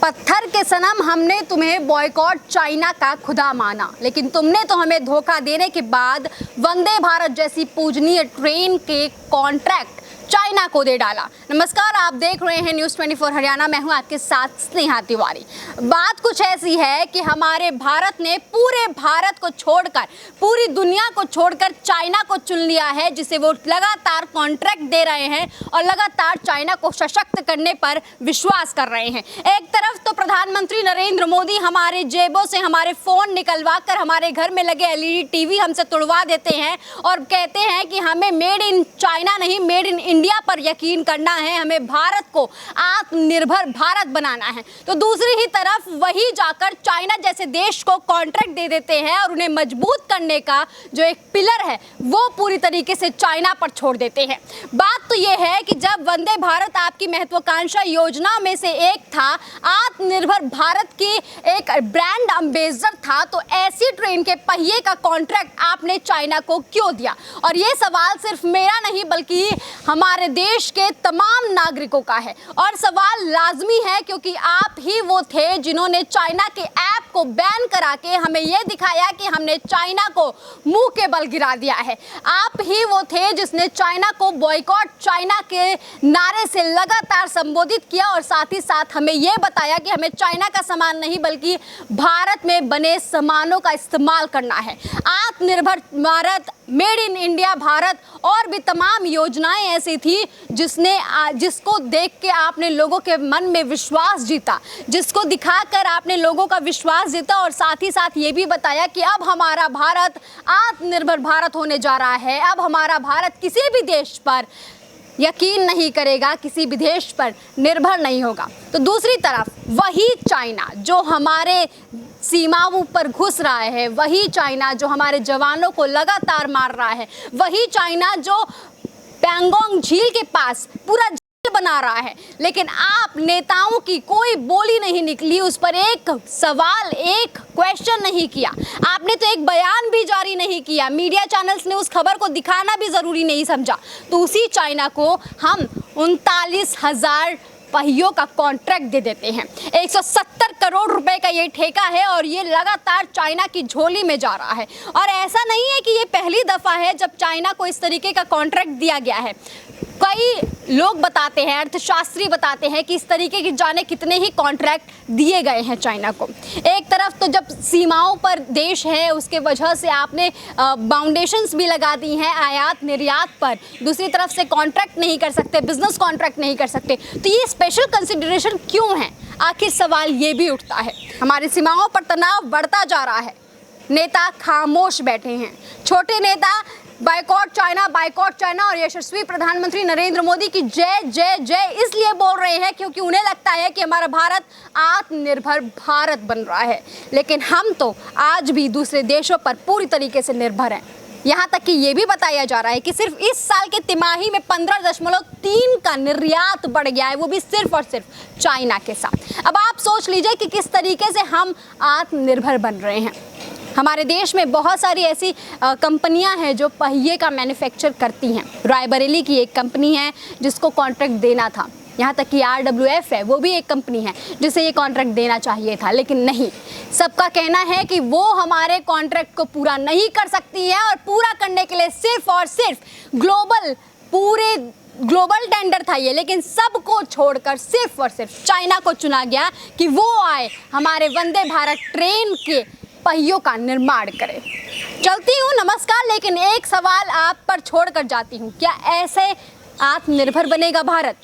पत्थर के सनम, हमने तुम्हें बॉयकॉट चाइना का खुदा माना, लेकिन तुमने तो हमें धोखा देने के बाद वंदे भारत जैसी पूजनीय ट्रेन के कॉन्ट्रैक्ट चाइना को दे डाला। नमस्कार, आप देख रहे हैं न्यूज़ 24 हरियाणा। मैं हूं आपके साथ स्नेहा तिवारी। बात कुछ ऐसी है कि हमारे भारत ने पूरे भारत को छोड़कर, पूरी दुनिया को छोड़कर चाइना को चुन लिया है, जिसे वो लगातार कॉन्ट्रैक्ट दे रहे हैं और लगातार चाइना को सशक्त करने पर विश्वास कर रहे हैं। एक तरफ तो प्रधानमंत्री नरेंद्र मोदी हमारे जेबों से हमारे फ़ोन निकलवा कर हमारे घर में लगे एलईडी टीवी हमसे तुड़वा देते हैं और कहते हैं कि हमें मेड इन चाइना नहीं, मेड इन इंडिया पर यकीन करना है, हमें भारत को आत्मनिर्भर भारत बनाना है। तो दूसरी ही तरफ वही जाकर चाइना जैसे देश को कॉन्ट्रैक्ट दे देते हैं और उन्हें मजबूत करने का जो एक पिलर है वो पूरी तरीके से चाइना पर छोड़ देते हैं। बात तो ये है कि जब वंदे भारत आपकी महत्वाकांक्षा योजना में से एक था, आत्मनिर्भर भारत की एक ब्रांड एम्बेसडर था, तो ऐसी ट्रेन के पहिए का कॉन्ट्रैक्ट आपने चाइना को क्यों दिया? और ये सवाल सिर्फ मेरा नहीं बल्कि हमारे देश के तमाम नागरिकों का है और सवाल लाजमी है, क्योंकि आप ही वो थे जिन्होंने चाइना के ऐप को बैन करा के हमें ये दिखाया कि हमने चाइना को मुंह के बल गिरा दिया है। आप ही वो थे जिसने चाइना को बॉयकॉट चाइना के नारे से लगातार संबोधित किया और साथ ही साथ हमें ये बताया कि हमें चाइना का सामान नहीं बल्कि भारत में बने सामानों का इस्तेमाल करना है। आत्मनिर्भर Bharat, made in India Bharat और भी तमाम योजनाएं ऐसी थी जिसको देख के आपने लोगों के मन में विश्वास जीता, जिसको दिखाकर आपने लोगों का विश्वास जीता और साथ ही साथ ये भी बताया कि अब हमारा भारत आत्मनिर्भर भारत होने जा रहा है। अब हमारा भारत किसी भी देश पर यकीन नहीं करेगा, किसी भी देश पर निर्भर नहीं होगा। तो दूसरी तरफ वही चाइना जो हमारे सीमाओं पर घुस रहा है, वही चाइना जो हमारे जवानों को लगातार मार रहा है, वही चाइना जो पैंगोंग झील के पास पूरा झील बना रहा है, लेकिन आप नेताओं की कोई बोली नहीं निकली, उस पर एक सवाल, एक क्वेश्चन नहीं किया। आपने तो एक बयान भी जारी नहीं किया, मीडिया चैनल्स ने उस खबर को दिखाना भी ज़रूरी नहीं समझा। तो उसी चाइना को हम 39,000 पहियों का कॉन्ट्रैक्ट दे देते हैं। 170 करोड़ रुपए का ये ठेका है और ये लगातार चाइना की झोली में जा रहा है। और ऐसा नहीं है कि ये पहली दफ़ा है जब चाइना को इस तरीके का कॉन्ट्रैक्ट दिया गया है। कई लोग बताते हैं, अर्थशास्त्री बताते हैं कि इस तरीके की जाने कितने ही कॉन्ट्रैक्ट दिए गए हैं चाइना को। एक तरफ तो जब सीमाओं पर देश है उसके वजह से आपने बाउंडेशंस भी लगा दी हैं आयात निर्यात पर, दूसरी तरफ से कॉन्ट्रैक्ट नहीं कर सकते, बिजनेस कॉन्ट्रैक्ट नहीं कर सकते। तो ये स्पेशल कंसिडरेशन क्यों है? आखिर सवाल ये भी उठता है। हमारी सीमाओं पर तनाव बढ़ता जा रहा है, नेता खामोश बैठे हैं। छोटे नेता बाइकॉट चाइना और यशस्वी प्रधानमंत्री नरेंद्र मोदी की जय जय जय इसलिए बोल रहे हैं क्योंकि उन्हें लगता है कि हमारा भारत आत्मनिर्भर भारत बन रहा है। लेकिन हम तो आज भी दूसरे देशों पर पूरी तरीके से निर्भर हैं। यहाँ तक कि ये भी बताया जा रहा है कि सिर्फ इस साल के तिमाही में 15.3 का निर्यात बढ़ गया है, वो भी सिर्फ और सिर्फ चाइना के साथ। अब आप सोच लीजिए कि किस तरीके से हम आत्मनिर्भर बन रहे हैं। हमारे देश में बहुत सारी ऐसी कंपनियां हैं जो पहिए का मैन्युफैक्चर करती हैं। रायबरेली की एक कंपनी है जिसको कॉन्ट्रैक्ट देना था, यहाँ तक कि RWF है, वो भी एक कंपनी है जिसे ये कॉन्ट्रैक्ट देना चाहिए था, लेकिन नहीं। सबका कहना है कि वो हमारे कॉन्ट्रैक्ट को पूरा नहीं कर सकती है और पूरा करने के लिए सिर्फ और सिर्फ पूरे ग्लोबल टेंडर था ये, लेकिन सबको छोड़कर सिर्फ और सिर्फ चाइना को चुना गया कि वो आए हमारे वंदे भारत ट्रेन के पहियों का निर्माण करें। चलती हूँ, नमस्कार, लेकिन एक सवाल आप पर छोड़ कर जाती हूँ, क्या ऐसे आत्मनिर्भर बनेगा भारत?